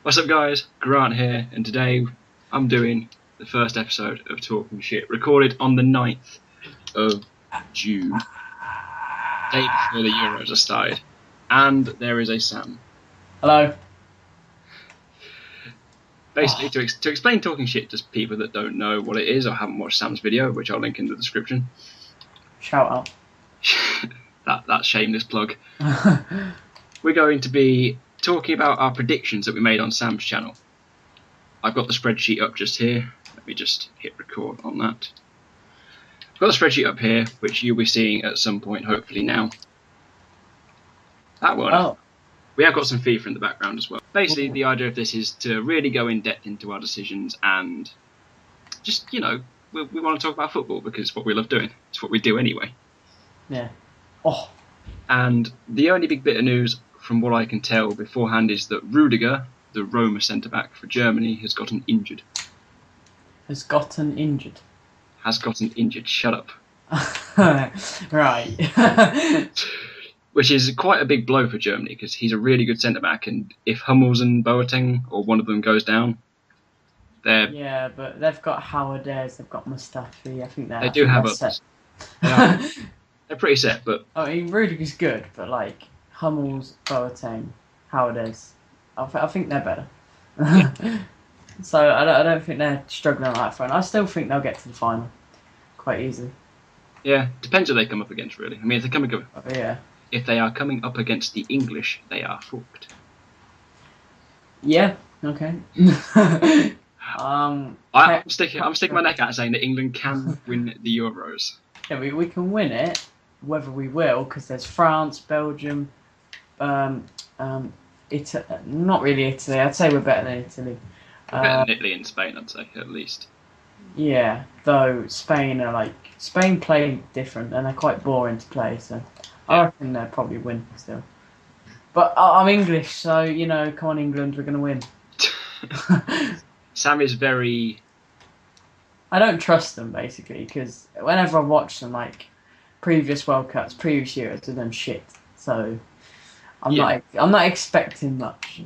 What's up, guys? Grant here, and today I'm doing the first episode of Talkin Shit, recorded on the 9th of June, day before the Euros are started. And there is a Sam. Hello. Basically, to explain Talking Shit to people that don't know what it is or haven't watched Sam's video, which I'll link in the description. Shout out. That shameless plug. We're going to be talking about our predictions that we made on Sam's channel. I've got the spreadsheet up just here. Let me just hit record on that. I've got the spreadsheet up here, which you'll be seeing at some point, hopefully now. That one. Oh. We have got some FIFA in the background as well. Basically, the idea of this is to really go in depth into our decisions and just, we want to talk about football because it's what we love doing. It's what we do anyway. Yeah. Oh. And the only big bit of news, from what I can tell beforehand, is that Rudiger, the Roma centre-back for Germany, has gotten injured. Has gotten injured. Shut up. Right. Which is quite a big blow for Germany because he's a really good centre-back, and if Hummels and Boateng or one of them goes down, they're... Yeah, but they've got Howarders, they've got Mustafi, I think they do have set. They're pretty set, but... I mean, Rudiger's good, but like, Hummels, Boateng, Howarders, I think they're better. Yeah. So I don't think they're struggling on that front. I still think they'll get to the final quite easily. Yeah, depends who they come up against, really. I mean, if they are coming up against the English, they are fucked. Yeah. Okay. I'm sticking my neck out saying that England can win the Euros. Yeah, we can win it, whether we will, because there's France, Belgium, Italy. Not really Italy. I'd say we're better than Italy. We're better than Italy and Spain, I'd say, at least. Yeah, though Spain play different and they're quite boring to play, so I reckon they'll probably win still. But I'm English, so come on England, we're gonna win. Sam is very... I don't trust them basically because whenever I watch them, like previous World Cups, previous years, they've done shit. So I'm not expecting much.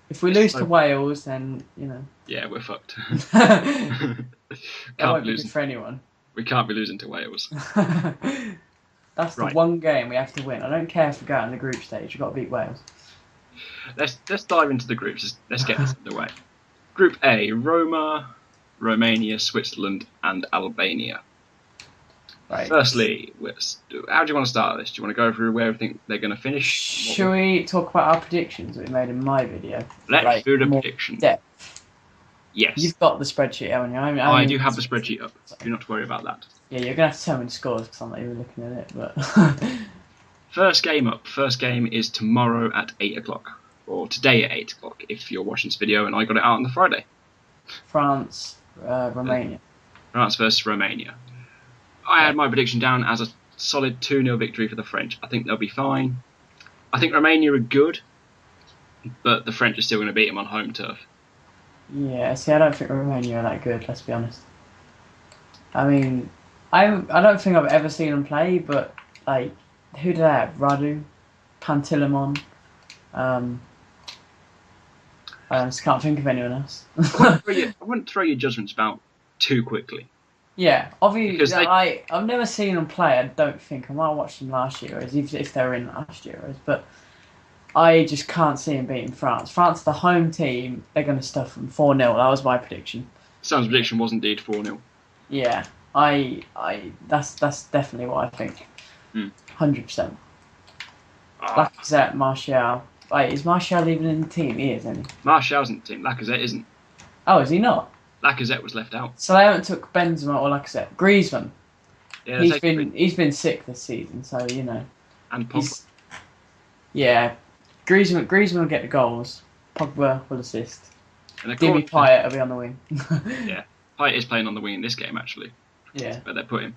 If we lose to Wales, then Yeah, we're fucked. That won't be good for anyone. We can't be losing to Wales. That's the one game we have to win. I don't care if we go out in the group stage. We've got to beat Wales. Let's dive into the groups. Let's get this underway. Group A: Roma, Romania, Switzerland, and Albania. Right. Firstly, how do you want to start this? Do you want to go through where we think they're going to finish? Shall we talk about our predictions that we made in my video? Let's do the predictions. Depth. Yes. You've got the spreadsheet, haven't you? I do have the spreadsheet up. Do not worry about that. Yeah, you're going to have to tell me the scores because I'm not even looking at it. But First game up. First game is tomorrow at 8 o'clock. Or today at 8 o'clock if you're watching this video and I got it out on the Friday. France, Romania. France versus Romania. I had my prediction down as a solid 2-0 victory for the French. I think they'll be fine. I think Romania are good, but the French are still going to beat them on home turf. Yeah, see, I don't think Romania are that good, let's be honest. I mean, I don't think I've ever seen them play, but, like, who do they have? Radu? Pantilimon? I just can't think of anyone else. I wouldn't throw your judgments about too quickly. Yeah, obviously, I've never seen them play. I don't think I might have watched them last year, if they were in last year, but I just can't see them beating France. France, the home team, they're going to stuff them 4-0. That was my prediction. Sam's prediction was indeed 4-0. Yeah, that's definitely what I think. 100%. Lacazette, Martial. Wait, is Martial even in the team? He is, isn't he? Martial's in the team. Lacazette isn't. Oh, is he not? Lacazette was left out. So they haven't took Benzema or Lacazette. Griezmann. Yeah, he's been sick this season, so And Pogba. Yeah, Griezmann will get the goals. Pogba will assist. And Jimmy Payet will be on the wing. Yeah, Payet is playing on the wing in this game actually. Yeah. Where they put him.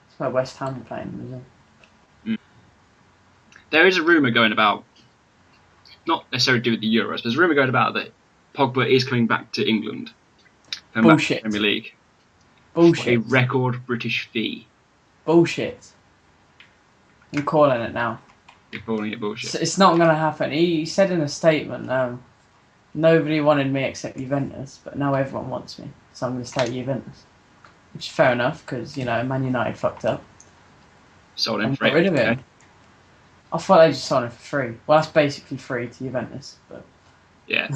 That's where West Ham are playing him, isn't it? There is a rumour going about, not necessarily to do with the Euros, but there's a rumour going about that Pogba is coming back to England. Bullshit. Premier League. Bullshit. For a record British fee. Bullshit. I'm calling it now. You're calling it bullshit. It's not going to happen. He said in a statement, nobody wanted me except Juventus, but now everyone wants me, so I'm going to stay at Juventus. Which is fair enough, because, Man United fucked up. Sold him And for got rid of 800k. him. I thought they just sold him for free. Well, that's basically free to Juventus, but... Yeah.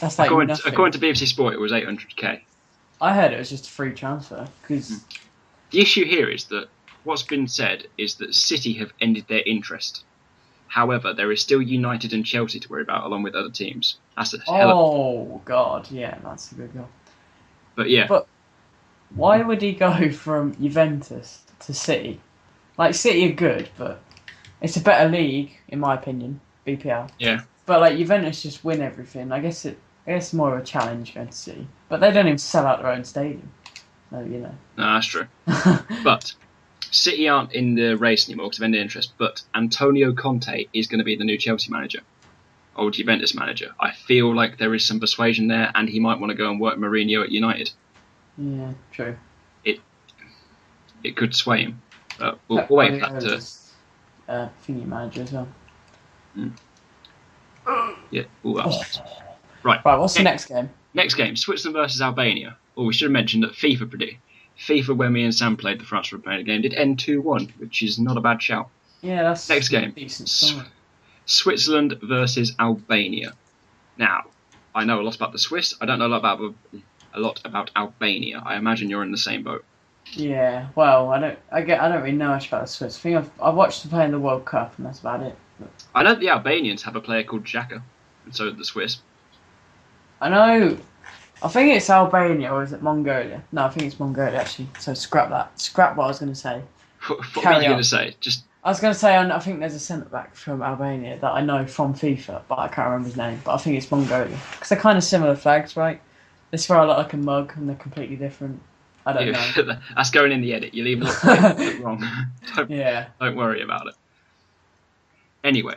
That's like according nothing. to BBC Sport, it was 800k. I heard it was just a free transfer, because... The issue here is that what's been said is that City have ended their interest. However, there is still United and Chelsea to worry about, along with other teams. That's a hell of... Oh, God, yeah, that's a good goal. But yeah. But why would he go from Juventus to City? Like, City are good, but it's a better league, in my opinion, BPL. Yeah. But, like, Juventus just win everything. I guess it's more of a challenge going to City. But they don't even sell out their own stadium. So, No, that's true. But City aren't in the race anymore because of ended interest. But Antonio Conte is going to be the new Chelsea manager. Old Juventus manager. I feel like there is some persuasion there, and he might want to go and work Mourinho at United. Yeah, true. It could sway him. But we'll wait for that to... thingy manager as well. Yeah. Ooh, right. Right, what's the next game? Next game, Switzerland versus Albania. Oh, we should have mentioned that FIFA, where me and Sam played the France Republic game, did end 2-1, which is not a bad shout. Yeah, that's next game. Decent start. Switzerland versus Albania. Now, I know a lot about the Swiss. I don't know a lot about Albania. I imagine you're in the same boat. Yeah, well, I don't really know much about the Swiss. I think I've watched them play in the World Cup, and that's about it. But... I know the Albanians have a player called Xhaka, and so do the Swiss. I know. I think it's Albania, or is it Mongolia? No, I think it's Mongolia, actually. So scrap that. Scrap what I was going to say. What were you going to say? I was going to say, I think there's a centre-back from Albania that I know from FIFA, but I can't remember his name. But I think it's Mongolia. Because they're kind of similar flags, right? They swear a lot like a mug, and they're completely different. I don't know. That's going in the edit. You'll even look wrong. Don't worry about it. Anyway,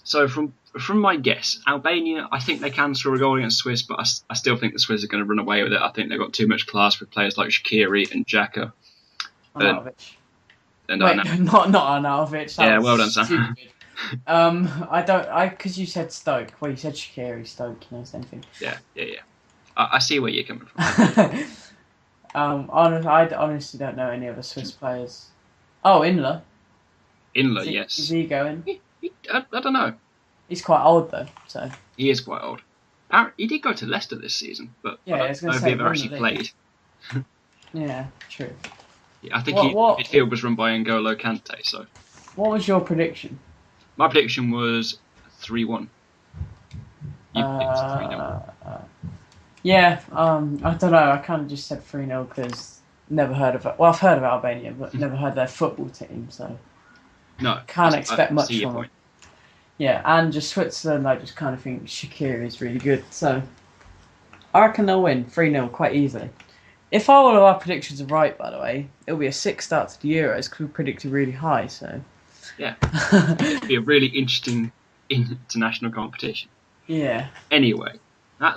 so from my guess, Albania, I think they can score a goal against Swiss, but I still think the Swiss are going to run away with it. I think they've got too much class with players like Shaqiri and Xhaka. Arnautovic. And Wait, not Arnautovic. Yeah, well done, Sam. Because you said Stoke. Well, you said Shaqiri, Stoke, same thing. Yeah. I see where you're coming from. I honestly don't know any other Swiss players. Oh, Inler. Yes. Is he going? I don't know. He's quite old though, so. He is quite old. Apparently, he did go to Leicester this season, but yeah, I don't know if he ever actually played. Yeah, true. Yeah, I think midfield was run by N'Golo Kante. So. What was your prediction? My prediction was 3-1. You predicted 3-0. Yeah, I don't know. I kind of just said 3-0 because never heard of it. Well, I've heard of Albania, but never heard their football team, so no, can't expect much from them. Yeah, and just Switzerland, I just kind of think Shaqiri is really good, so I reckon they'll win 3-0 quite easily. If all of our predictions are right, by the way, it'll be a 6 start to the Euros because we predicted really high, so... Yeah, it'll be a really interesting international competition. Yeah. Anyway, that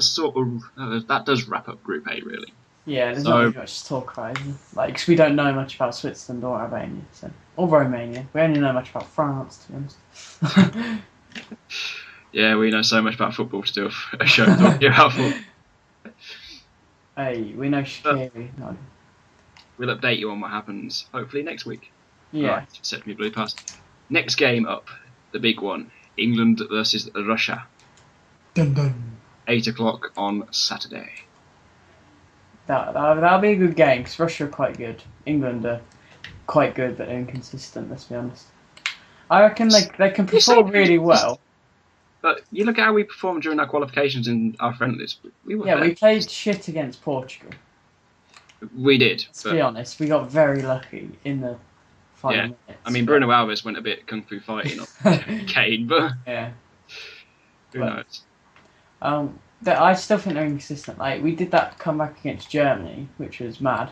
does wrap up Group A, really. Yeah, there's not really much to talk about, because we don't know much about Switzerland or Albania, or Romania. We only know much about France, to be honest. Yeah, we know so much about football to do a show talking about football. Hey, we know Shaqiri. We'll update you on what happens, hopefully, next week. Yeah. Right, set me blue past. Next game up, the big one. England versus Russia. Dun dun. 8 o'clock on Saturday. That'll be a good game, because Russia are quite good. England are quite good, but inconsistent, let's be honest. I reckon they can perform really well. But you look at how we performed during our qualifications in our friendlies. We played shit against Portugal. We did. Let's be honest, we got very lucky in the final minutes. I mean, Bruno Alves went a bit kung fu fighting on Kane, but who knows? I still think they're inconsistent. Like, we did that comeback against Germany, which was mad.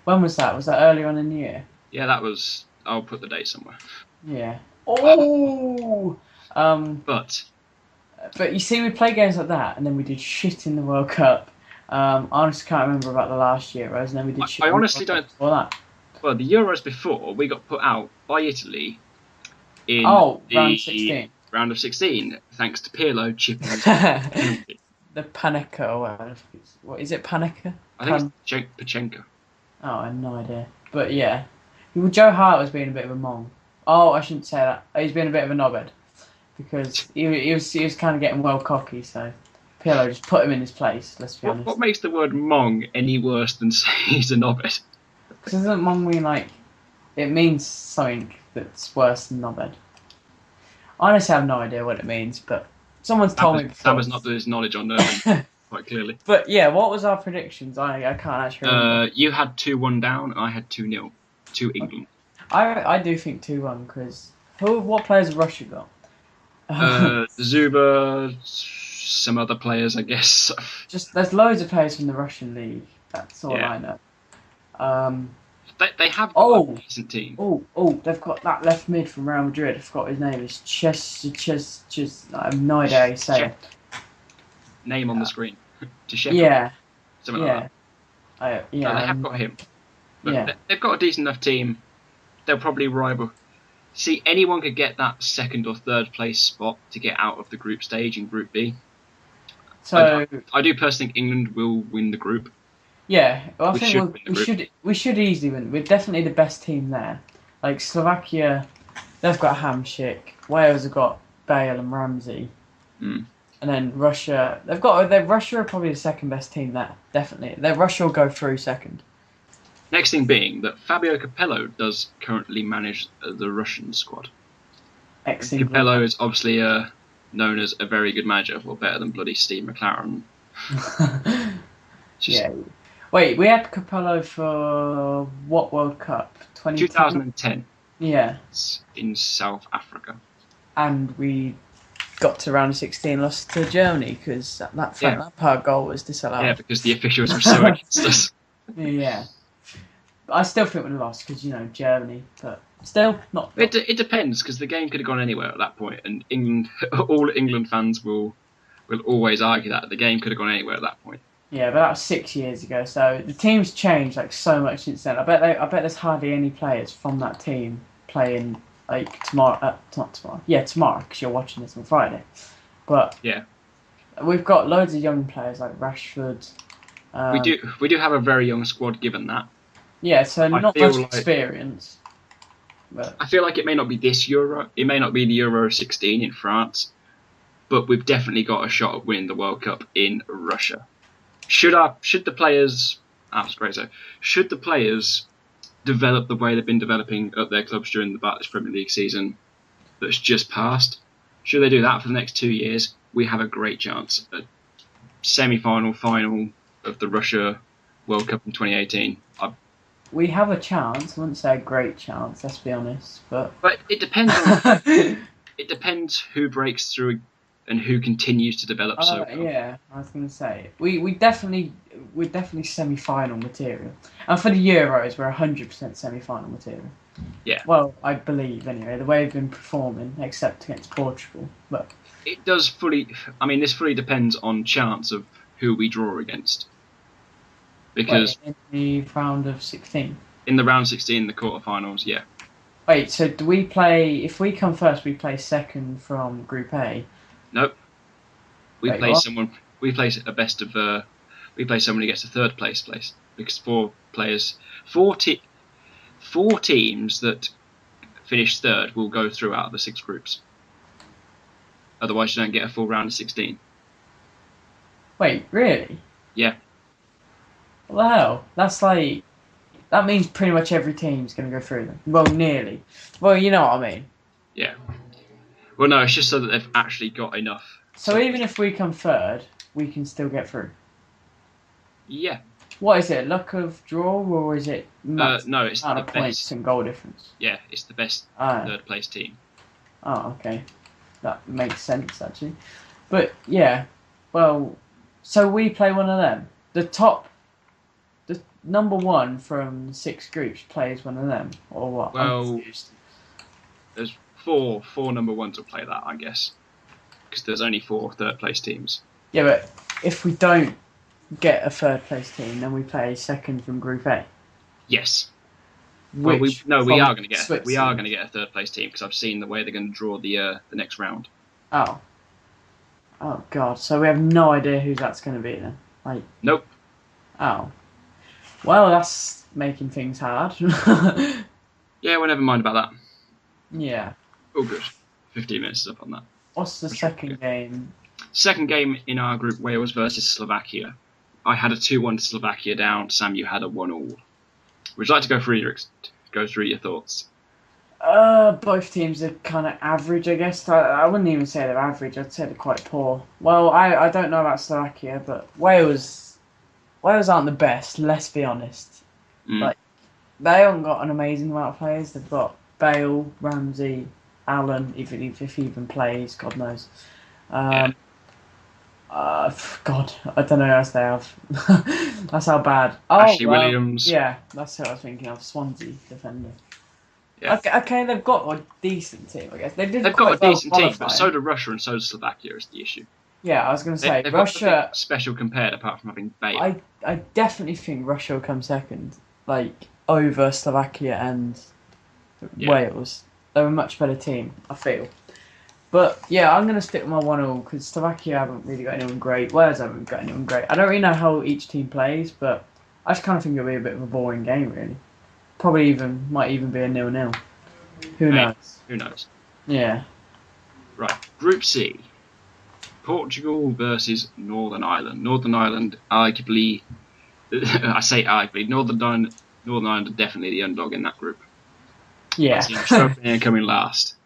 When was that? Was that earlier on in the year? Yeah, that was... I'll put the date somewhere. Yeah. Oh! But you see, we play games like that, and then we did shit in the World Cup. I honestly can't remember about the last Euros, and then we did shit I honestly don't... before that. Well, the Euros before, we got put out by Italy in round 16. Round of 16, thanks to Pirlo chipping. the Panenka or whatever. What is it, Panenka? I think it's Pachenko. Oh, I have no idea. But yeah, well, Joe Hart was being a bit of a mong. Oh, I shouldn't say that. He's been a bit of a knobhead because he was kind of getting well cocky. So Pirlo just put him in his place. Let's be honest. What makes the word mong any worse than saying he's a knobhead? Because doesn't mong mean like it means something that's worse than knobhead? I honestly have no idea what it means, but someone's told me before. Sam has not done his knowledge on Nervin quite clearly. But yeah, what was our predictions? I can't actually remember. You had 2-1 down, and I had 2-0 to England. I do think 2-1 because what players have Russia got? Zuba, some other players, I guess. Just there's loads of players from the Russian league. That's all I know. They have got a decent team. Oh, they've got that left mid from Real Madrid. I forgot his name. It's Ches. I have no idea how you say it. Name on the screen. Yeah. Something like that. They have got him. But they've got a decent enough team. They'll probably rival. See, anyone could get that second or third place spot to get out of the group stage in Group B. So I do personally think England will win the group. Yeah, well, I think we should easily win. We're definitely the best team there. Like Slovakia, they've got Hamšík. Wales have got Bale and Ramsey. Mm. And then Russia, Russia are probably the second best team there. Definitely, Russia will go through second. Next thing being that Fabio Capello does currently manage the Russian squad. Excellent. Capello is obviously known as a very good manager, well, better than bloody Steve McLaren. Yeah. Wait, we had Capello for what World Cup? 2010. Yeah. In South Africa. And we got to round of 16, lost to Germany because that part goal was disallowed. Yeah, because the officials were so against us. Yeah. I still think we'd have lost because, Germany, but still not. It depends because the game could have gone anywhere at that point, and all England fans will always argue that the game could have gone anywhere at that point. Yeah, but that was 6 years ago, so the team's changed like so much since then. I bet there's hardly any players from that team playing like tomorrow. Not tomorrow. Yeah, tomorrow because you're watching this on Friday. But yeah, we've got loads of young players like Rashford. We do have a very young squad given that. Yeah, so not much experience. But I feel like it may not be this Euro. It may not be the Euro 16 in France, but we've definitely got a shot at winning the World Cup in Russia. Should the players develop the way they've been developing at their clubs during the Barclays Premier League season that's just passed? Should they do that for the next 2 years? We have a great chance at semi-final, final of the Russia World Cup in 2018. We have a chance. I wouldn't say a great chance. Let's be honest, but it depends. It depends who breaks through and who continues to develop so well. Yeah, I was going to say we're definitely semi-final material, and for the Euros we're 100% semi-final material. Yeah. Well, I believe anyway the way we've been performing, except against Portugal, but it does fully. I mean, this fully depends on chance of who we draw against. Because in the round of 16. In the round 16, the quarterfinals, yeah. Wait, so do we play? If we come first, we play second from Group A. Nope. We play someone. We play a best of. We play someone who gets a third place because four teams that finish third will go through out of the 6 groups. Otherwise, you don't get a full round of 16. Wait, really? Yeah. What the hell? That means pretty much every team's going to go through them. Well, nearly. Well, you know what I mean. Yeah. Well, no, it's just so that they've actually got enough. So even if we come third, we can still get through? Yeah. What is it, luck of draw, or is it no, it's the points best. And goal difference? Yeah, it's the best third place team. Oh, okay. That makes sense, actually. But, yeah. Well, so we play one of them. The number one from 6 groups plays one of them, or what? Well, there's four number ones will play that, I guess, because there's only 4 third place teams. Yeah, but if we don't get a third place team, then we play second from Group A. Yes. We are going to get a third place team because I've seen the way they're going to draw the next round. Oh. Oh God! So we have no idea who that's going to be then. Like, Nope. oh, well, that's making things hard. Yeah, well, never mind about that. Yeah. Oh, good. 15 minutes is up on that. What's the second game? Second game in our group, Wales versus Slovakia. I had a 2-1 to Slovakia down. Sam, you had a 1-1. Would you like to go through your thoughts? Both teams are kind of average, I guess. I wouldn't even say they're average. I'd say they're quite poor. Well, I don't know about Slovakia, but Wales aren't the best. Let's be honest. Like, they haven't got an amazing amount of players. They've got Bale, Ramsey, Allen, even if he even plays, God knows. Yeah. God, I don't know who else they have. That's how bad. Ashley Williams. Yeah, that's who I was thinking of. Swansea defender. Yeah. Okay, they've got a decent team, I guess. They've got a decent team, but so do Russia and so does Slovakia is the issue. Yeah, I was going to say, they've Russia... got nothing special compared apart from having Bale. I definitely think Russia will come second, like, over Slovakia and Wales. They're a much better team, I feel. But, yeah, I'm going to stick with my 1-1 because Slovakia haven't really got anyone great. Wales haven't got anyone great. I don't really know how each team plays, but I just kind of think it'll be a bit of a boring game, really. Probably might even be a 0-0. Who knows? Who knows? Yeah. Right. Group C. Portugal versus Northern Ireland. Northern Ireland, arguably, I say arguably, Northern Ireland are definitely the underdog in that group. Yeah. Struggling and coming last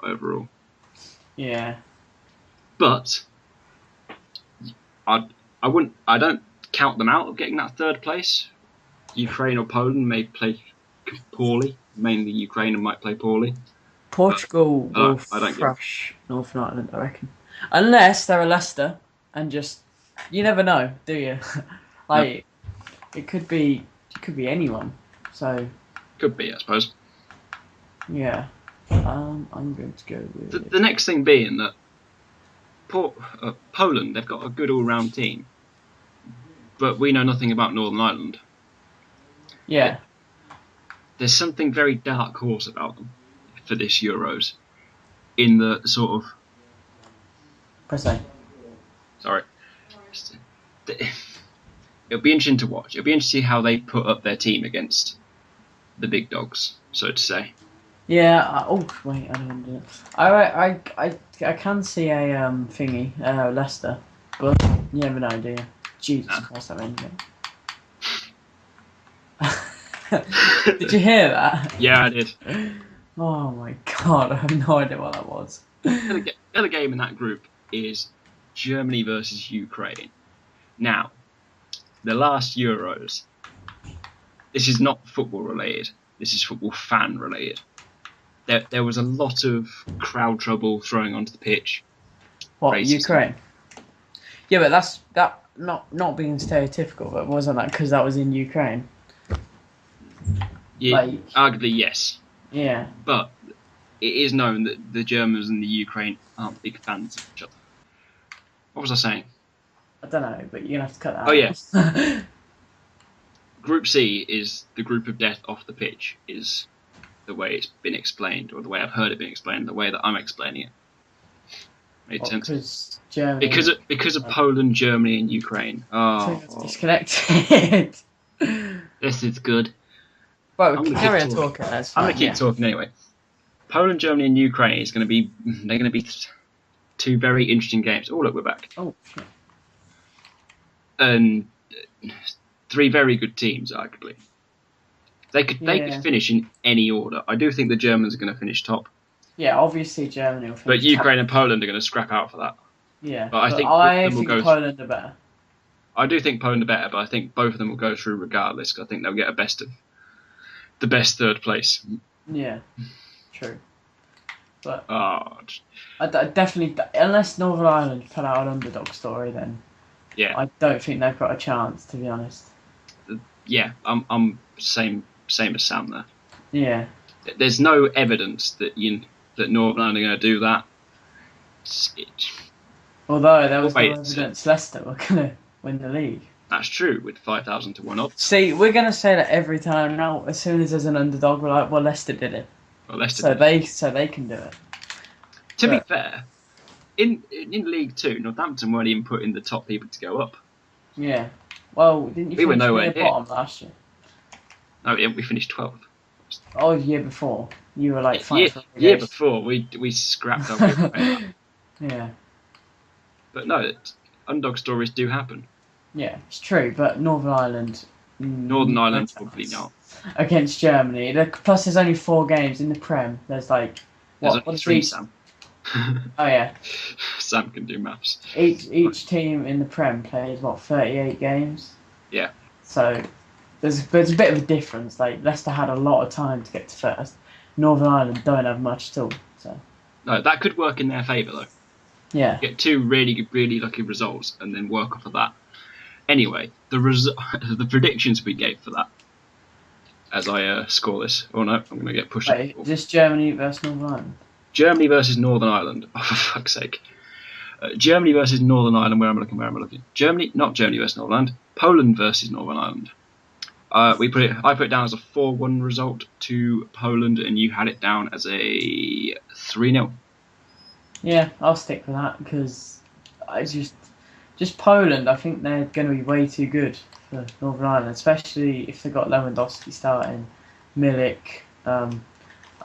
overall. Yeah. But I don't count them out of getting that third place. Ukraine or Poland may play poorly. Mainly Ukraine might play poorly. Portugal will thrash Northern Ireland, I reckon. Unless they're a Leicester and just you never know, do you? Like it could be anyone. So could be, I suppose. Yeah. I'm going to go with the next thing being that Poland, they've got a good all-round team, but we know nothing about Northern Ireland. Yeah. There's something very dark horse about them for this Euros, in the sort of. Press A. Sorry. It'll be interesting to watch. It'll be interesting to see how they put up their team against the big dogs, so to say. Yeah. Oh wait, I don't want to do it. I can see a thingy, Leicester, but you never know, do you? Jesus Christ, that made me. Did you hear that? Yeah, I did. Oh my God, I have no idea what that was. The other game in that group is Germany versus Ukraine. Now, the last Euros, this is not football related, this is football fan related. There was a lot of crowd trouble throwing onto the pitch. What, racism. Ukraine? Yeah, but that's not being stereotypical, but wasn't that because that was in Ukraine? Yeah, arguably yes. Yeah. But it is known that the Germans and the Ukraine aren't big fans of each other. What was I saying? I don't know, but you're going to have to cut that out. Oh, yeah. Group C is the group of death off the pitch, is the way it's been explained, or the way I've heard it being explained, the way that I'm explaining it. Made sense? Germany, because of Poland, Germany, and Ukraine. Oh, disconnected. This is good. Well, carry on talking. I'm going to keep talking anyway. Poland, Germany, and Ukraine is going to be. They're going to be two very interesting games. Oh look, we're back. Oh shit. And three very good teams, arguably. They could finish in any order. I do think the Germans are going to finish top. Yeah, obviously Germany will finish. But Ukraine and Poland are going to scrap out for that. Yeah, but I think Poland are better. I do think Poland are better, but I think both of them will go through regardless. Cause I think they'll get the best third place. Yeah, true. But I definitely, unless Northern Ireland put out an underdog story, then yeah, I don't think they've got a chance, to be honest. Yeah, I'm same as Sam there. Yeah. There's no evidence that Northern Ireland are going to do that. Although there was no evidence Leicester were going to win the league. That's true, with 5,000 to 1 odds. See, we're going to say that every time now. As soon as there's an underdog, we're like, well, Leicester did it. Well, Leicester so they can do it. To be fair, in League Two, Northampton weren't even put in the top people to go up. Yeah. Well, didn't you We were finish nowhere near the near. bottom last year? No, we finished 12th. Oh, the year before. You were like fighting for Year relegation. before we scrapped our way away. Yeah. But no, underdog stories do happen. Yeah, it's true, but Northern Ireland. Northern no Ireland chance probably not. against Germany. Plus, there's only 4 games in the Prem. There's like There's what? only What is 3, each? Sam. Oh yeah. Sam can do maths. Each team in the Prem plays what 38 games. Yeah. So there's a bit of a difference. Like Leicester had a lot of time to get to first. Northern Ireland don't have much at all. So No, that could work in their favour though. yeah. Get 2 really lucky results and then work off of that. Anyway, the predictions we gave for that. As I score this. Oh no, I'm going to get pushed. Wait, is this Germany versus Northern Ireland? Germany versus Northern Ireland. Oh, for fuck's sake. Germany versus Northern Ireland. Where am I looking? Germany, not Germany versus Northern Ireland. Poland versus Northern Ireland. I put it down as a 4-1 result to Poland, and you had it down as a 3-0. Yeah, I'll stick with that because I just Poland. I think they're going to be way too good for Northern Ireland, especially if they got Lewandowski starting, Milik. I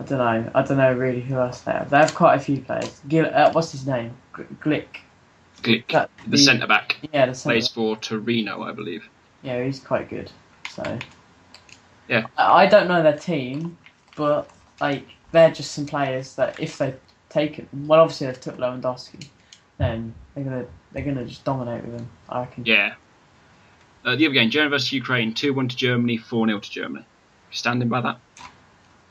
don't know really who else they have. They have quite a few players. What's his name? Glick. Glick, the centre back. Yeah, the centre plays for Torino, I believe. Yeah, he's quite good. So yeah, I don't know their team, but like they're just some players that if they take it, well, obviously they've took Lewandowski, then they're gonna just dominate with him. I reckon. Yeah. The other game, Germany versus Ukraine, 2-1 to Germany, 4-0 to Germany. Standing by that?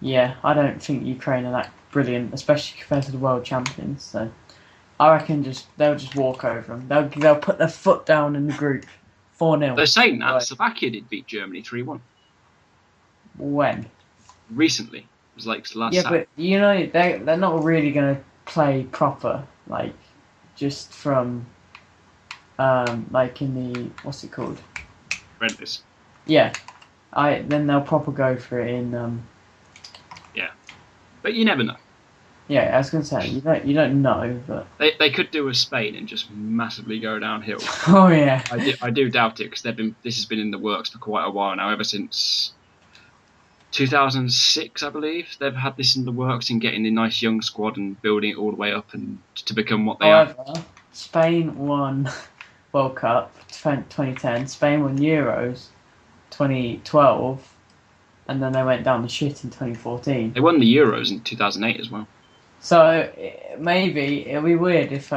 Yeah, I don't think Ukraine are that brilliant, especially compared to the world champions. So I reckon they'll just walk over them. They'll put their foot down in the group. 4-0. They're saying that Slovakia did beat Germany 3-1. When? Recently. It was like last Saturday. But you know they're not really gonna play proper, like just from like in the what's it called? Friendlies. Yeah. Then they'll proper go for it in Yeah. But you never know. Yeah, I was gonna say you don't know, but they could do a Spain and just massively go downhill. Oh yeah. I do doubt it because this has been in the works for quite a while now, ever since 2006, I believe. They've had this in the works in getting a nice young squad and building it all the way up and to become what they are. Spain won World Cup 2010. Spain won Euros 2012, and then they went down the shit in 2014. They won the Euros in 2008 as well. So maybe it'll be weird if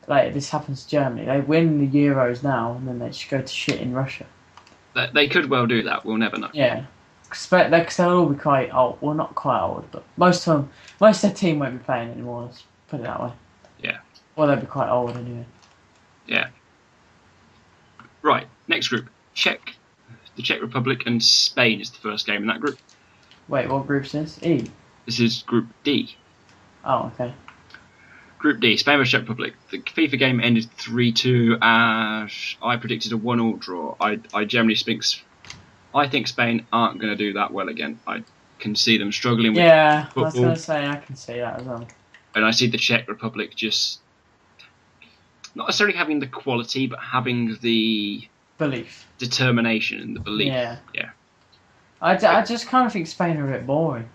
like this happens to Germany. They win the Euros now, and then they just go to shit in Russia. They could well do that. We'll never know. Yeah, because they'll all be quite old. Well, not quite old, but most of their team won't be playing anymore. Let's put it that way. Yeah. Well, they'll be quite old anyway. Yeah. Right. Next group: the Czech Republic and Spain is the first game in that group. Wait, what group's this? E. This is Group D. Oh, okay. Group D, Spain vs Czech Republic. The FIFA game ended 3-2. I predicted a 1-1 draw. I generally think Spain aren't going to do that well again. I can see them struggling with football. I was going to say I can see that as well. And I see the Czech Republic just not necessarily having the quality, but having the belief, determination, and the belief. Yeah. Yeah. I just kind of think Spain are a bit boring.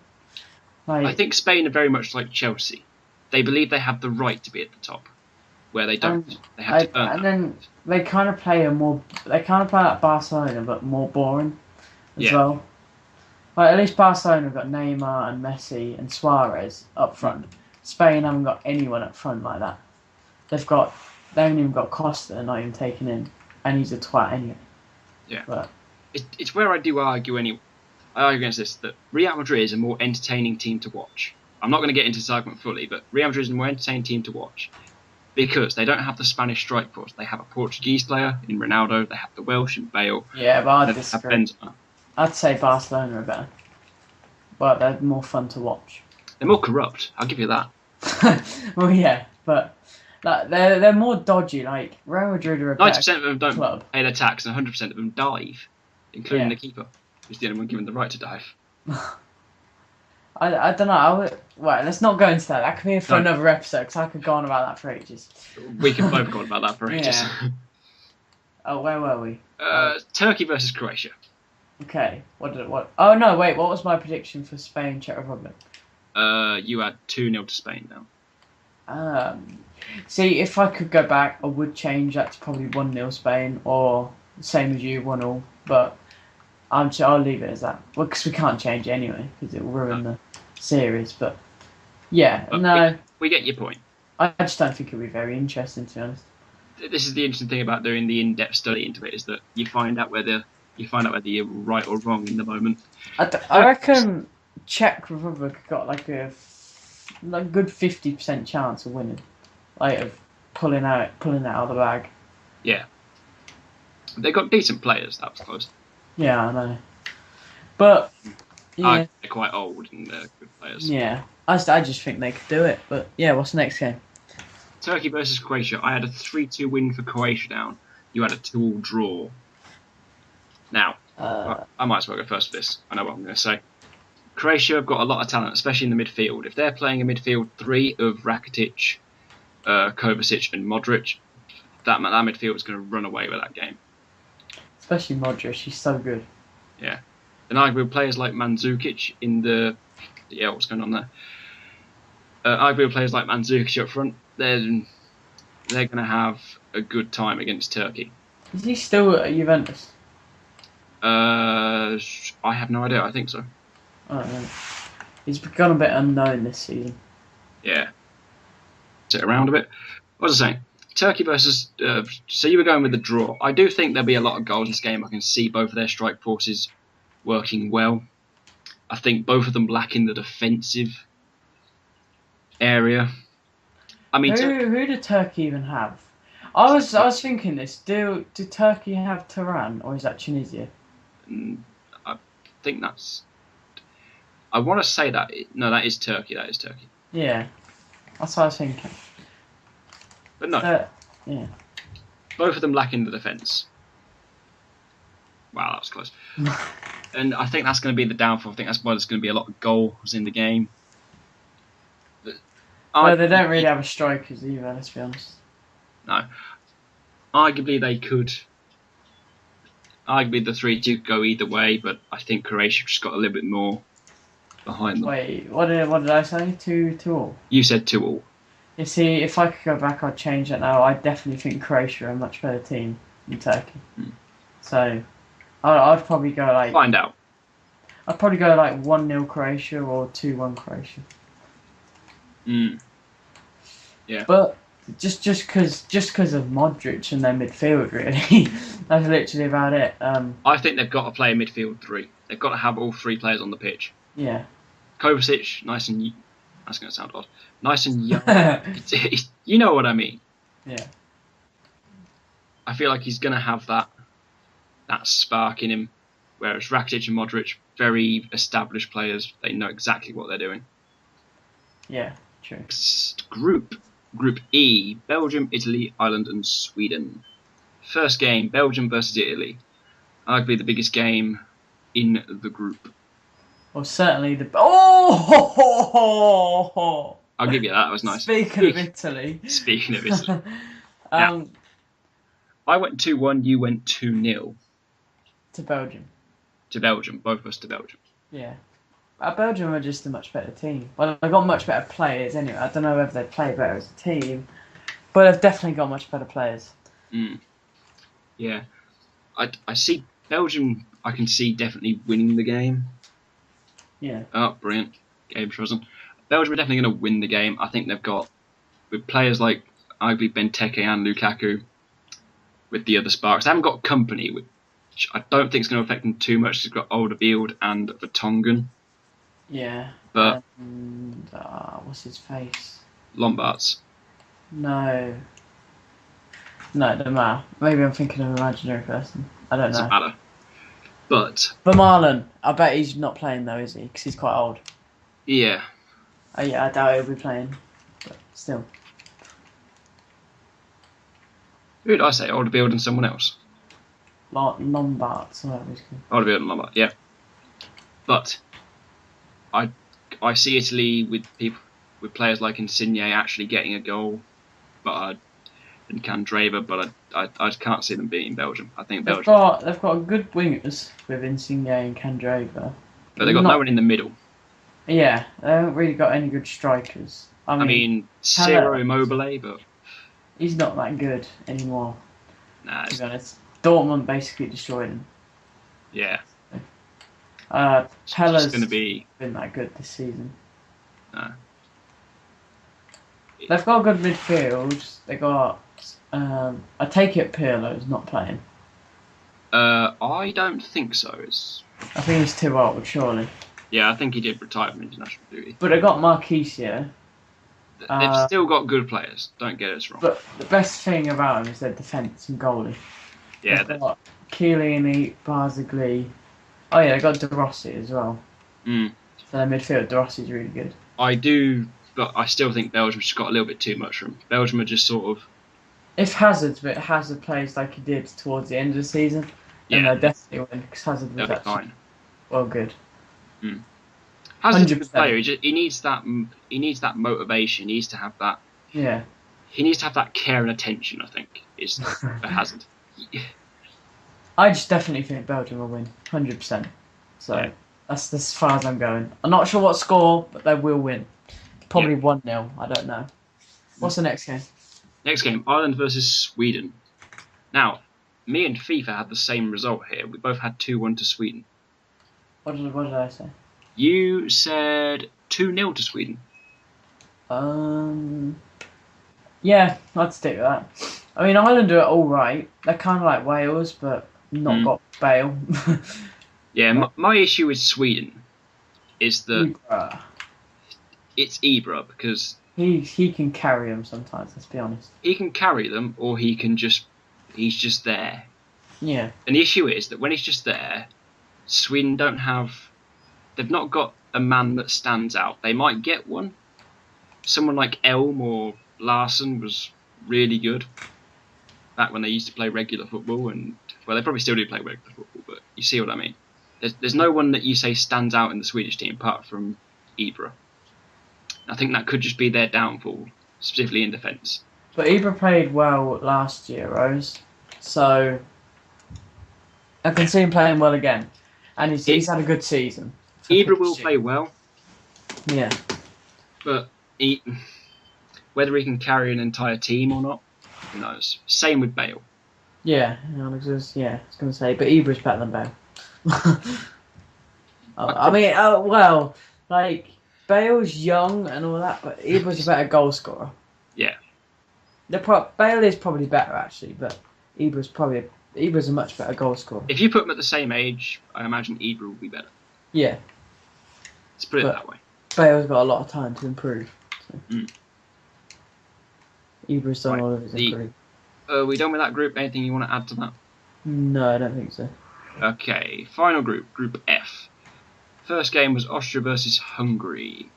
Like, I think Spain are very much like Chelsea. They believe they have the right to be at the top, where they don't. They have to earn that. And then they kind of play like Barcelona, but more boring as well. Like at least Barcelona have got Neymar and Messi and Suarez up front. Spain haven't got anyone up front like that. They haven't even got Costa, not even taken in, and he's a twat anyway. Yeah. But it's where I do argue anyway. I argue against this, that Real Madrid is a more entertaining team to watch. I'm not going to get into this argument fully, but Real Madrid is a more entertaining team to watch because they don't have the Spanish strike force. They have a Portuguese player in Ronaldo. They have the Welsh in Bale. Yeah, but I'd disagree. I'd say Barcelona are better, but they're more fun to watch. They're more corrupt. I'll give you that. Well, yeah, but like, they're more dodgy. Like Real Madrid are a 90% of them don't club. pay their tax, and 100% of them dive, including the keeper, who's the only one given the right to dive. I don't know. Well, let's not go into that. That could be for No. another episode because I could go on about that for ages. We can both go on about that for ages. Yeah. Oh, where were we? Turkey versus Croatia. Okay. What? Oh no, wait. What was my prediction for Spain, Czech Republic? You had 2-0 to Spain now. See, if I could go back, I would change that to probably 1-0 Spain, or same as you, 1-1. But I'll leave it as that. Well, because we can't change it anyway, because it will ruin the series. But yeah, But no. We get your point. I just don't think it'll be very interesting, to be honest. This is the interesting thing about doing the in-depth study into it, is that you find out whether you're right or wrong in the moment. I reckon Czech Republic got like a good 50% chance of winning, like of pulling it out of the bag. Yeah, they got decent players. That was close. Yeah, I know, but yeah, they're quite old and they're good players. Yeah, I just think they could do it. But yeah, what's the next game? Turkey versus Croatia. I had a 3-2 win for Croatia down. You had a 2-2 draw. Now, I might as well go first for this. I know what I'm going to say. Croatia have got a lot of talent, especially in the midfield. If they're playing a midfield three of Rakitic, Kovacic and Modric, that midfield is going to run away with that game. Especially Modric, he's so good. Yeah. Then I agree with players like Mandzukic in the... Yeah, what's going on there? I agree with players like Mandzukic up front. They're going to have a good time against Turkey. Is he still at Juventus? I have no idea. I think so. I don't know. He's become a bit unknown this season. Yeah. Sit around a bit. What was I saying? Turkey versus... so you were going with the draw. I do think there'll be a lot of goals in this game. I can see both of their strike forces working well. I think both of them lack in the defensive area. I mean, who did Turkey even have? I was thinking this. Do Turkey have Turan, or is that Tunisia? I think that's... I want to say that... No, that is Turkey. That is Turkey. Yeah. That's what I was thinking. But no. Yeah. Both of them lack in the defence. Wow, that was close. And I think that's going to be the downfall. I think that's why there's going to be a lot of goals in the game. Well, they don't really have a strikers either, let's be honest. No. Arguably they could... Arguably the 3-2 could go either way, but I think Croatia just got a little bit more behind them. Wait, what did I say? 2-2? You said 2-2. You see, if I could go back, I'd change that now. I definitely think Croatia are a much better team than Turkey. So, I'd probably go like... Find out. I'd probably go like 1-0 Croatia or 2-1 Croatia. Yeah. But just because of Modric and their midfield, really, that's literally about it. I think they've got to play a midfield three. They've got to have all three players on the pitch. Yeah. Kovacic, nice and... That's going to sound odd. Nice and young. You know what I mean. Yeah. I feel like he's going to have that spark in him, whereas Rakitic and Modric, very established players, they know exactly what they're doing. Yeah, true. Next Group E, Belgium, Italy, Ireland and Sweden. First game, Belgium versus Italy. Arguably the biggest game in the group. Well, certainly the... Oh! I'll give you that, that was nice. Speaking of Italy. Speaking of Italy. Now, I went 2-1, you went 2-0. To Belgium. To Belgium, both of us to Belgium. Yeah. Belgium are just a much better team. Well, they've got much better players anyway. I don't know whether they play better as a team, but they've definitely got much better players. Yeah. I see Belgium, I can see definitely winning the game. Yeah. Oh, brilliant. Game chosen. Belgium are definitely going to win the game. I think they've got, with players like arguably Benteke and Lukaku, with the other sparks. They haven't got company, which I don't think is going to affect them too much. They've got Alderweireld and Vertonghen. Yeah. But and, what's his face? Lombards. No, it doesn't matter. Maybe I'm thinking of an imaginary person. I don't know. Doesn't matter. But Vermaelen, I bet he's not playing though, is he? Because he's quite old. Yeah. Yeah, I doubt he'll be playing. But still. Who did I say? Alderweireld and someone else? Lombards, whatever he's called. Alderweireld and Lombard, yeah. But I'd I see Italy with players like Insigne actually getting a goal, and Candreva, but I can't see them beating Belgium. I think They've Belgium. got good wingers with Insigne and Candreva. But they've got no one in the middle. Yeah, they haven't really got any good strikers. I mean Ciro Immobile, but he's not that good anymore. Nah, to be honest. Dortmund basically destroyed him. Yeah. Pella's going to be been that good this season. No. They've got a good midfield. They got. I take it Pirlo's not playing. I don't think so. I think he's too old, surely. Yeah, I think he did retire from international duty. But they got Marquisio. They've still got good players. Don't get us wrong. But the best thing about him is their defence and goalie. Yeah, they've got Chiellini, Barzagli. Oh yeah, they got De Rossi as well. Mm. So their midfield, De Rossi's really good. I do, but I still think Belgium's just got a little bit too much from them. Belgium are just sort of. If Hazard plays like he did towards the end of the season, then they'll definitely win because Hazard was actually fine. Well good. Mm. Hazard's a good player. He needs that motivation. He needs to have that. Yeah. He needs to have that care and attention. I think is for Hazard. I just definitely think Belgium will win, 100%. So that's as far as I'm going. I'm not sure what score, but they will win. Probably 1-0. I don't know. What's the next game? Next game, Ireland versus Sweden. Now, me and FIFA had the same result here. We both had 2-1 to Sweden. What did I say? You said 2-0 to Sweden. Yeah, I'd stick with that. I mean, Ireland are all right. They're kind of like Wales, but not got Bale. Yeah, my issue with Sweden is that Ibra. It's Ibra because he can carry them sometimes. Let's be honest. He can carry them, or he's just there. Yeah. And the issue is that when he's just there, Sweden they've not got a man that stands out. They might get one. Someone like Elm or Larson was really good back when they used to play regular football, and well, they probably still do play regular football, but you see what I mean. There's no one that you say stands out in the Swedish team apart from Ibra. I think that could just be their downfall, specifically in defence. But Ibra played well last year, Rose. So I can see him playing well again, and he's had a good season. Ibra will play well. Yeah. But whether he can carry an entire team or not, who knows? Same with Bale. Yeah, I was going to say, but Ibra's better than Bale. I mean, well, like, Bale's young and all that, but Ibra's a better goal scorer. Yeah. Bale is probably better, actually, but Ibra's a much better goal scorer. If you put them at the same age, I imagine Ibra will be better. Yeah. Let's put it that way. Bale's got a lot of time to improve. So. Ibra's done all of his improvement. Are we done with that group? Anything you want to add to that? No, I don't think so. Okay, final group, Group F. First game was Austria versus Hungary.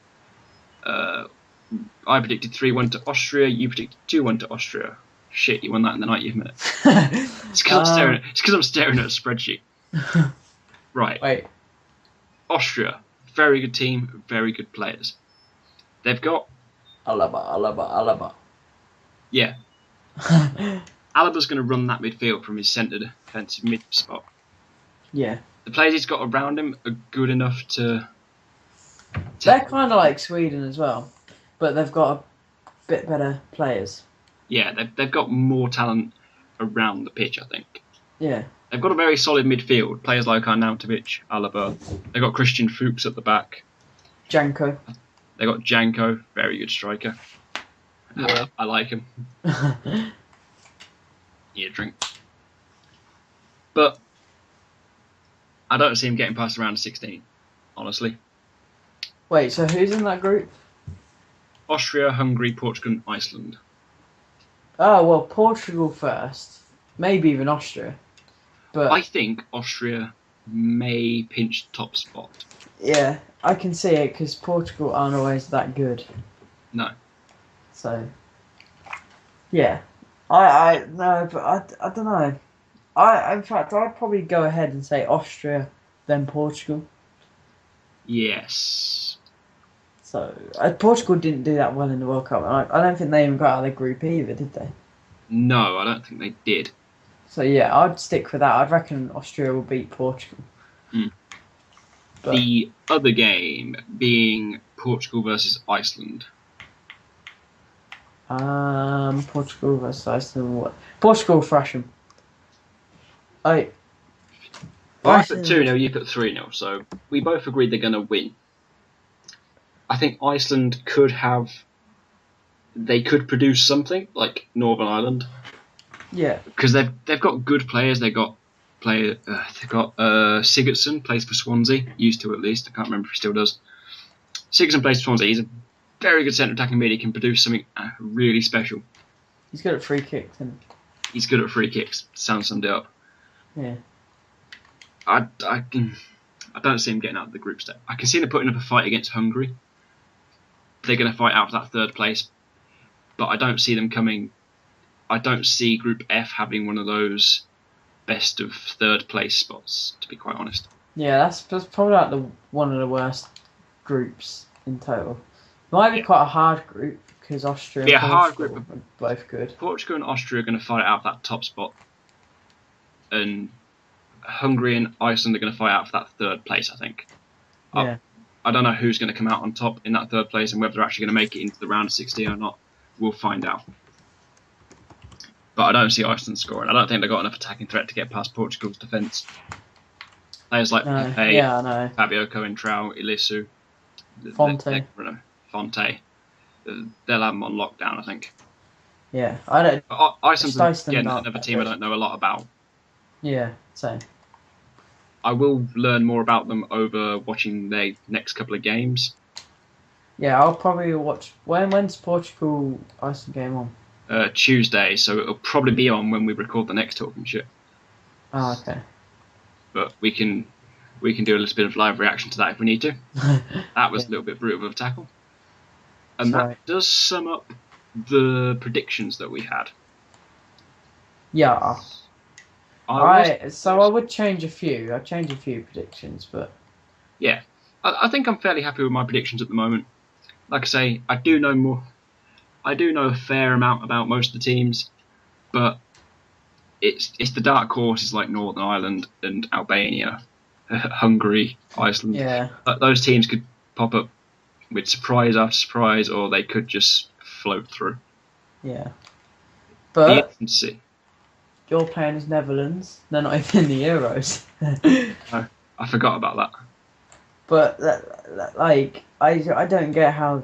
I predicted 3-1 to Austria. You predicted 2-1 to Austria. Shit, you won that in the 90th minute. It's because I'm staring at a spreadsheet. Right. Wait. Austria, very good team, very good players. They've got Alaba. Yeah. Alaba's going to run that midfield from his centre defensive mid spot. Yeah. The players he's got around him are good enough to They're kind of like Sweden as well, but they've got a bit better players. Yeah, they've got more talent around the pitch, I think. Yeah. They've got a very solid midfield. Players like Arnautovic, Alaba. They've got Christian Fuchs at the back. Janko. They got Janko, very good striker. Yeah. I like him. Need a drink. But I don't see him getting past the round of 16, honestly. Wait, so who's in that group? Austria, Hungary, Portugal and Iceland. Oh, well, Portugal first. Maybe even Austria. But I think Austria may pinch the top spot. Yeah, I can see it because Portugal aren't always that good. No. So, yeah. I don't know. In fact, I'd probably go ahead and say Austria, then Portugal. Yes. So Portugal didn't do that well in the World Cup. I don't think they even got out of the group either, did they? No, I don't think they did. So yeah, I'd stick with that. I'd reckon Austria will beat Portugal. Mm. But, The other game being Portugal versus Iceland. Portugal versus Iceland. What? Portugal thrash them. Well, I put 2-0, you put 3-0, so we both agreed they're going to win. I think Iceland they could produce something like Northern Ireland. Yeah. Because they've got good players. They've got Sigurdsson plays for Swansea, used to at least. I can't remember if he still does. Sigurdsson plays for Swansea. He's a very good centre attacking mid. He can produce something really special. He's good at free kicks, and he's good at free kicks. Sounds summed it up. Yeah. I don't see him getting out of the group step. I can see them putting up a fight against Hungary. They're going to fight out for that third place, but I don't see them coming. I don't see Group F having one of those best of third place spots, to be quite honest. Yeah, that's probably like one of the worst groups in total. Might be quite a hard group because Austria and Portugal hard group are both good. Portugal and Austria are going to fight out for that top spot, and Hungary and Iceland are going to fight out for that third place, I think. Yeah. I don't know who's going to come out on top in that third place and whether they're actually going to make it into the round of 16 or not. We'll find out. But I don't see Iceland scoring. I don't think they've got enough attacking threat to get past Portugal's defence. Players like Pepe, Fabio Coentrão, Ilisu, Fonte. They'll have them on lockdown, I think. Yeah, Iceland's again another team I don't know a lot about. Yeah, same. I will learn more about them over watching their next couple of games. Yeah, I'll probably watch. When's Portugal Iceland game on? Tuesday, so it'll probably be on when we record the next Talkin Sh. Oh, okay. But we can do a little bit of live reaction to that if we need to. That was a little bit brutal of a tackle. And that does sum up the predictions that we had. Yeah. So I would change a few. I'd change a few predictions, but yeah, I think I'm fairly happy with my predictions at the moment. Like I say, I do know more. I do know a fair amount about most of the teams, but it's the dark horses like Northern Ireland and Albania, Hungary, Iceland. Yeah. Those teams could pop up with surprise after surprise, or they could just float through. Yeah. But you're playing as Netherlands. They're not even in the Euros. No, I forgot about that. But I don't get how.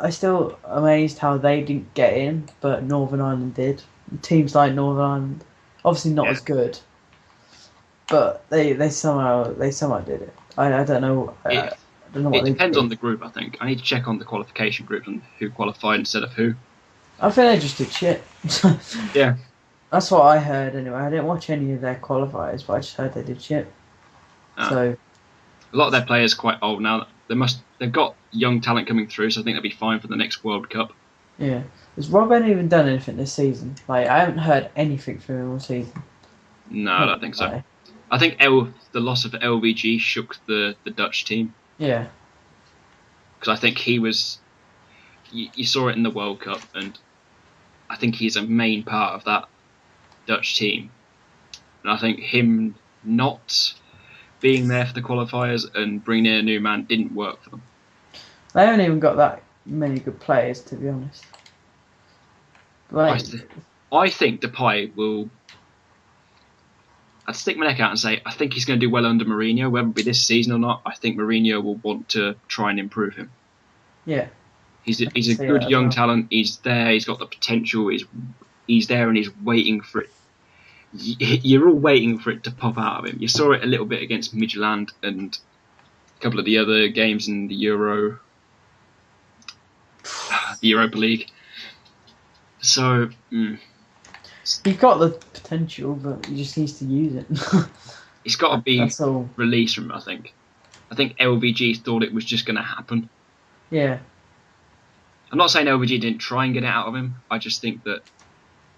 I'm still amazed how they didn't get in, but Northern Ireland did. Teams like Northern Ireland, obviously not as good, but they somehow did it. I don't know. I don't know what it depends on the group. I think I need to check on the qualification groups and who qualified instead of who. I think they just did shit. Yeah. That's what I heard anyway. I didn't watch any of their qualifiers, but I just heard they did shit. So a lot of their players are quite old now. They've got young talent coming through, so I think they'll be fine for the next World Cup. Yeah. Has Rob even done anything this season? I haven't heard anything from him all season. No, I don't think so. I think the loss of LVG shook the Dutch team. Yeah. Because I think he was... You saw it in the World Cup, and I think he's a main part of that Dutch team. And I think him not being there for the qualifiers and bringing in a new man didn't work for them. They haven't even got that many good players, to be honest. I think Depay will... I'd stick my neck out and say I think he's going to do well under Mourinho, whether it be this season or not. I think Mourinho will want to try and improve him. Yeah. He's a good young talent. He's there. He's got the potential. He's there and he's waiting for it. You're all waiting for it to pop out of him. You saw it a little bit against Midtjylland and a couple of the other games in the Europa League. So, he's got the potential, but he just needs to use it. It's got to be released from him, I think. I think LVG thought it was just going to happen. Yeah. I'm not saying LVG didn't try and get it out of him. I just think that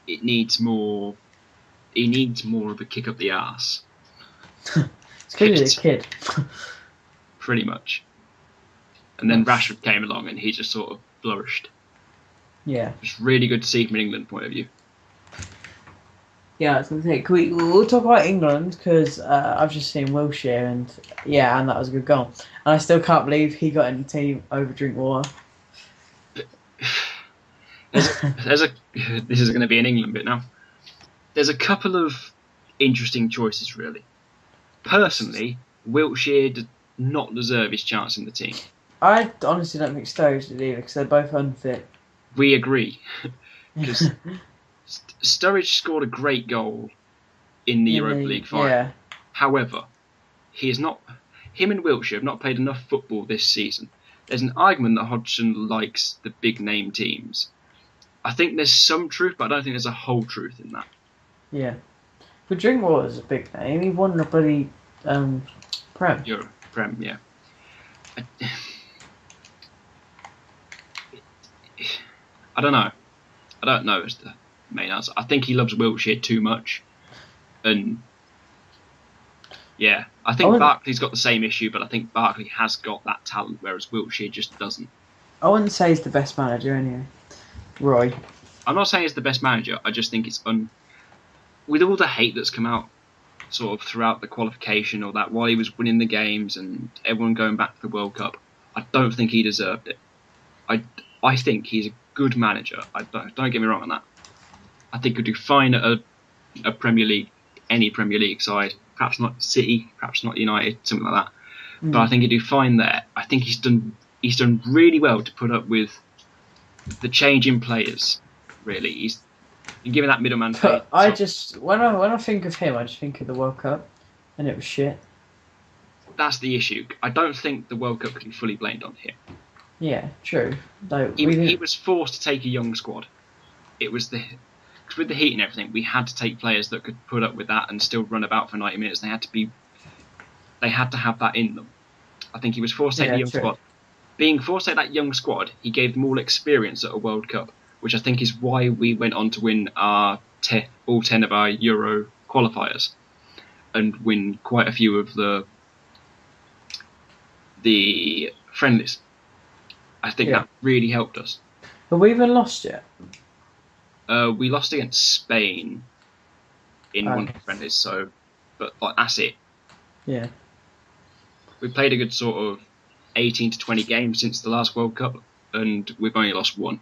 it needs more. He needs more of a kick up the arse. It's because he's a kid. Pretty much. And then Rashford came along and he just sort of flourished. Yeah. It's really good to see from an England point of view. Yeah, I was going to say, we'll talk about England because I've just seen Wilshere and that was a good goal. And I still can't believe he got in the team over Drinkwater. This is going to be an England bit now. There's a couple of interesting choices, really. Personally, Wilshere did not deserve his chance in the team. I honestly don't think Sturridge did either because they're both unfit. We agree. Because Sturridge scored a great goal in the Europa League final. Yeah. However, him and Wilshere have not played enough football this season. There's an argument that Hodgson likes the big name teams. I think there's some truth, but I don't think there's a whole truth in that. Yeah. But Drinkwater's a big name. He won the bloody Prem. Prem, yeah. I don't know. I don't know is the main answer. I think he loves Wilshere too much. And yeah, I think Barkley's got the same issue, but I think Barkley has got that talent, whereas Wilshere just doesn't. I wouldn't say he's the best manager anyway. Roy. I'm not saying he's the best manager. I just think it's with all the hate that's come out sort of throughout the qualification or that while he was winning the games and everyone going back to the World Cup, I don't think he deserved it. I think he's a good manager. Don't get me wrong on that. I think he'd do fine at a Premier League, any Premier League side. Perhaps not City, perhaps not United, something like that. But I think he'd do fine there. I think he's done really well to put up with the change in players. Really, he's been given that middleman. When I think of him, I just think of the World Cup, and it was shit. That's the issue. I don't think the World Cup can be fully blamed on him. Yeah, true. He was forced to take a young squad. It was with the heat and everything, we had to take players that could put up with that and still run about for 90 minutes. They had to have that in them. I think he was forced to take the young squad. Being forced to take that young squad, he gave them all experience at a World Cup, which I think is why we went on to win all 10 of our Euro qualifiers and win quite a few of the friendlies. I think that really helped us. Have we even lost yet? We lost against Spain in one of the friendlies, but that's it. Yeah. We played a good sort of 18 to 20 games since the last World Cup, and we've only lost one.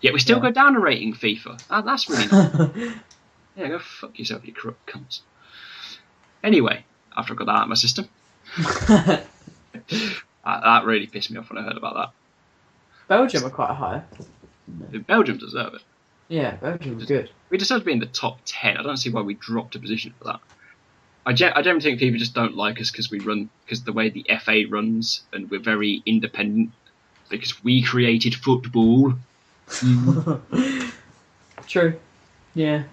Yet we still go down a rating, FIFA. That's really nice. Yeah, go fuck yourself, you corrupt cunts. Anyway, after I got that out of my system, that really pissed me off when I heard about that. Belgium are quite high. Belgium deserve it. Yeah, Belgium was good. We deserve to be in the top 10. I don't see why we dropped a position for that. I generally think people just don't like us because the way the FA runs, and we're very independent because we created football. True. Yeah.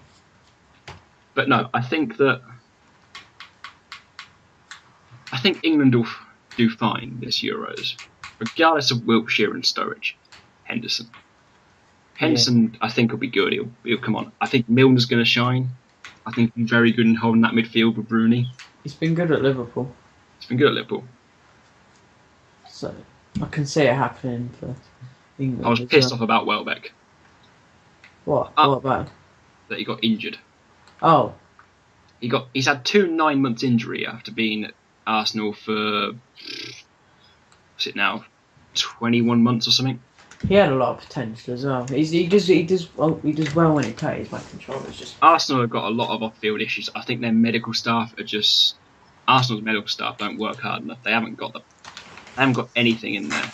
But no, I think England will do fine this Euros, regardless of Wilshere and Sturridge. Henderson, I think will be good. He'll come on. I think Milner's going to shine. I think he's very good in holding that midfield with Rooney. He's been good at Liverpool. So I can see it happening for England. I was pissed off about Welbeck. What about? That he got injured. Oh. He's had 2 9-month injury after being at Arsenal for what's it now, 21 months or something. He had a lot of potential as well. He does well when he plays. My controller's just. Arsenal have got a lot of off-field issues. I think their medical staff are just. Arsenal's medical staff don't work hard enough. They haven't got anything in there.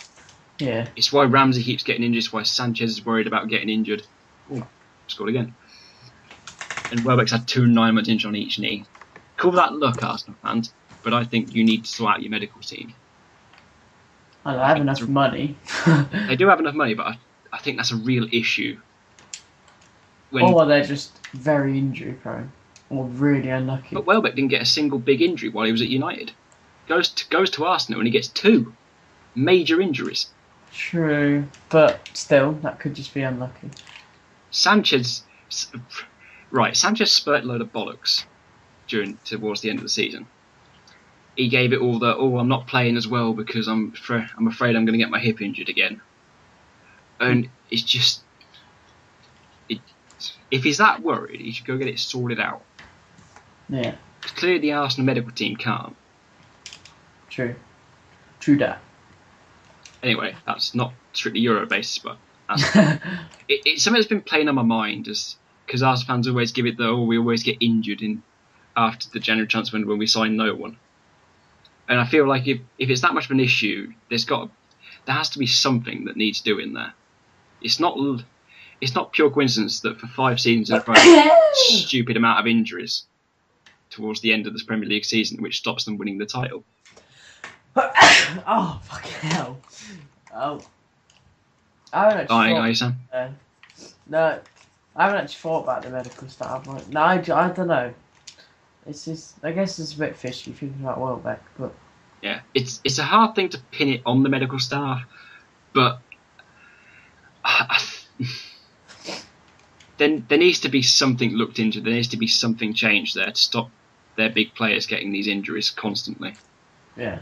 Yeah. It's why Ramsey keeps getting injured. It's why Sanchez is worried about getting injured. Oh, scored again. And Welbeck's had 2 9-month injuries on each knee. Call that luck, Arsenal fans. But I think you need to sort out your medical team. I don't have enough money. They do have enough money, but I think that's a real issue. Or they're just very injury prone. Or really unlucky. But Welbeck didn't get a single big injury while he was at United. Goes to Arsenal and he gets 2 major injuries. True, but still, that could just be unlucky. Sanchez spurt a load of bollocks towards the end of the season. he gave it all the, I'm not playing as well because I'm afraid I'm going to get my hip injured again. And it's just, if he's that worried, he should go get it sorted out. Yeah. Because clearly the Arsenal medical team can't. True that. Anyway, that's not strictly Euro based, but it's something that's been playing on my mind, because Arsenal fans always give it the, we always get injured after the January transfer window when we sign no one. And I feel like if it's that much of an issue, there has to be something that needs doing there. It's not pure coincidence that for 5 seasons in a row, stupid amount of injuries towards the end of this Premier League season, which stops them winning the title. Oh, fucking hell. Oh. I haven't actually Sam? No, I haven't actually thought about the medical stuff. No, I don't know. It's just, I guess it's a bit fishy thinking about Welbeck, but... Yeah, it's a hard thing to pin it on the medical staff, but... Then there needs to be something looked into. There needs to be something changed there to stop their big players getting these injuries constantly. Yeah.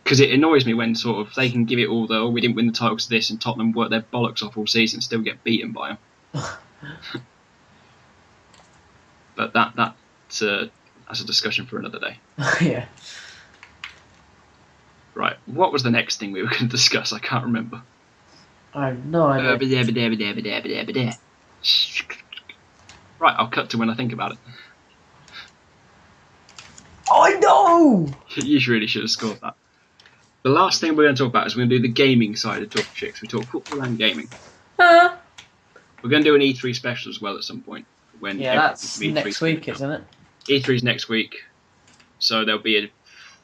Because it annoys me when sort of they can give it all the, we didn't win the title to this, and Tottenham work their bollocks off all season and still get beaten by them. But that's a discussion for another day. Yeah. Right, what was the next thing we were going to discuss? I can't remember. I have no idea. Right, I'll cut to when I think about it. Oh, I know! You really should have scored that. The last thing we're going to talk about is we're going to do the gaming side of Talkin Sh. We talk football and gaming. We're going to do an E3 special as well at some point. That's next week, isn't it? E3's next week, so there'll be a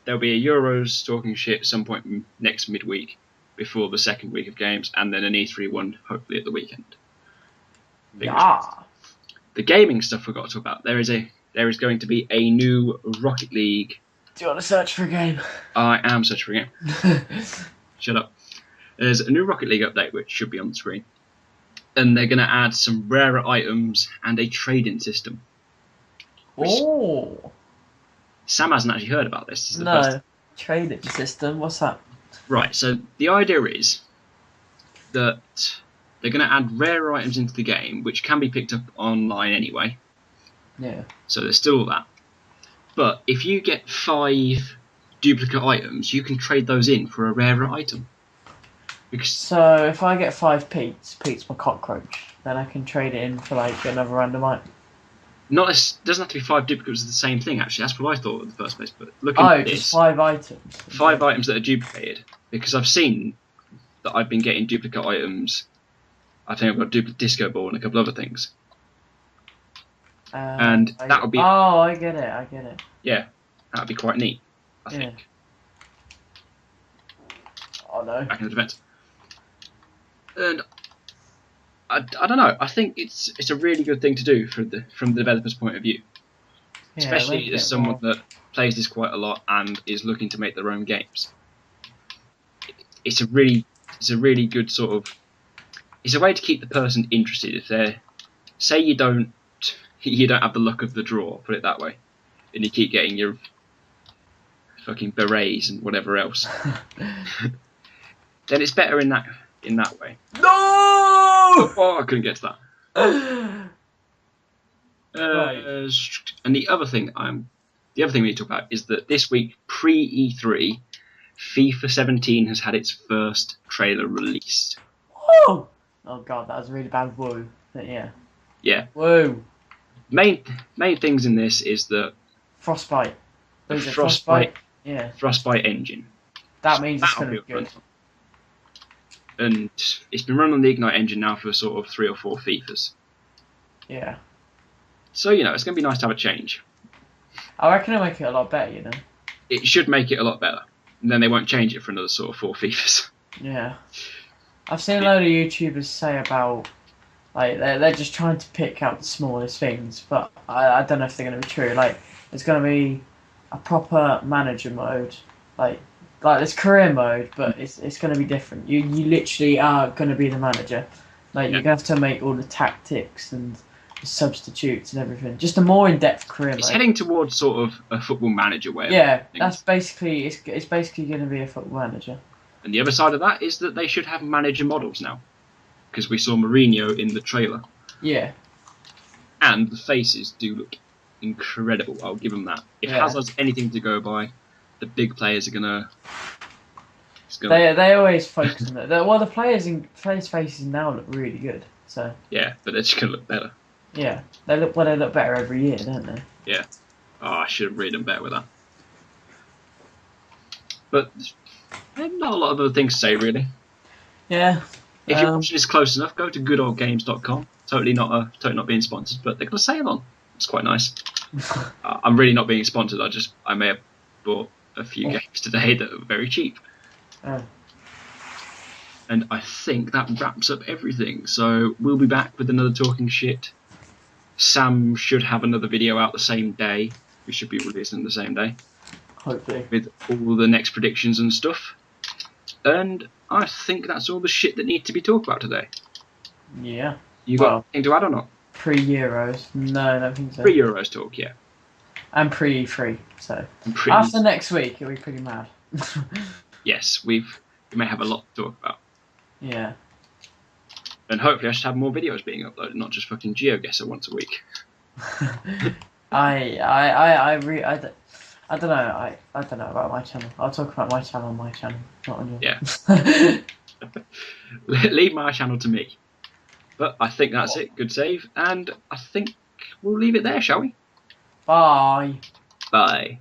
Euros Talking Shit at some point next midweek before the second week of games, and then an E3 one hopefully at the weekend. The gaming stuff we've got to talk about. There is going to be a new Rocket League. Do you want to search for a game? I am searching for a game. Shut up. There's a new Rocket League update which should be on the screen. And they're going to add some rarer items and a trading system. Oh! Sam hasn't actually heard about this. This is the No. first. Trading system? What's that? Right, so the idea is that they're going to add rarer items into the game, which can be picked up online anyway. Yeah. So there's still that. But if you get 5 duplicate items, you can trade those in for a rarer item. So if I get 5 Pete's my cockroach, then I can trade it in for like another random item. Doesn't have to be 5 duplicates of the same thing, actually. That's what I thought in the first place. But looking at this, just 5 items. 5 items that are duplicated. Because I've seen that I've been getting duplicate items. I think I've got duplicate disco ball and a couple other things. And that would be... Oh, I get it. Yeah, that would be quite neat, I think. Oh no. Back in the defence. And I don't know. I think it's a really good thing to do from the developer's point of view, especially as someone that plays this quite a lot and is looking to make their own games. It's a really good sort of. It's a way to keep the person interested. If they say you don't have the luck of the draw, put it that way, and you keep getting your fucking berets and whatever else, then it's better in that way. No! Oh, I couldn't get to that. Right. And the other thing we need to talk about is that this week, pre-E3, FIFA 17 has had its first trailer released. Whoa! Oh god, that was a really bad woo. But yeah. Yeah. Woo. Main things in this is that Frostbite. The Frostbite. Yeah. Frostbite engine. That means it's going to be good. And it's been run on the Ignite engine now for sort of 3 or 4 FIFAs. Yeah. So, it's going to be nice to have a change. I reckon it'll make it a lot better, you know. It should make it a lot better. And then they won't change it for another sort of 4 FIFAs. Yeah. I've seen a load of YouTubers say about, like, they're just trying to pick out the smallest things, but I don't know if they're going to be true. Like, there's going to be a proper manager mode, like there's career mode, but it's going to be different. You literally are going to be the manager. Like, you're going to have to make all the tactics and substitutes and everything. Just a more in-depth career It's mode. heading towards sort of a Football Manager way. Yeah, that's basically it's basically going to be a Football Manager. And the other side of that is that they should have manager models now, because we saw Mourinho in the trailer. Yeah. And the faces do look incredible. I'll give them that. If Hazard's anything to go by, the big players are gonna. They always focus on that. Well, the players' faces now look really good. So. Yeah, but they're just gonna look better. Yeah, they look better every year, don't they? Yeah. Oh, I should have read them better with that. But not a lot of other things to say, really. Yeah. If you're watching this close enough, go to goodoldgames.com. Totally not being sponsored, but they've got a sale on. It's quite nice. I'm really not being sponsored. I may have bought a few games today that are very cheap. And I think that wraps up everything. So we'll be back with another Talking Shit. Sam should have another video out the same day. We should be releasing the same day. Hopefully. With all the next predictions and stuff. And I think that's all the shit that needs to be talked about today. Yeah. You got anything to add or not? Pre-Euros? No, I don't think so. Pre-Euros talk, yeah. And pre-E3, so. After next week, it'll be pretty mad. Yes, we may have a lot to talk about. Yeah. And hopefully I should have more videos being uploaded, not just fucking GeoGuessr once a week. I don't know. I don't know about my channel. I'll talk about my channel on my channel, not on yours. Yeah. Leave my channel to me. But I think that's it. Good save. And I think we'll leave it there, shall we? Bye. Bye.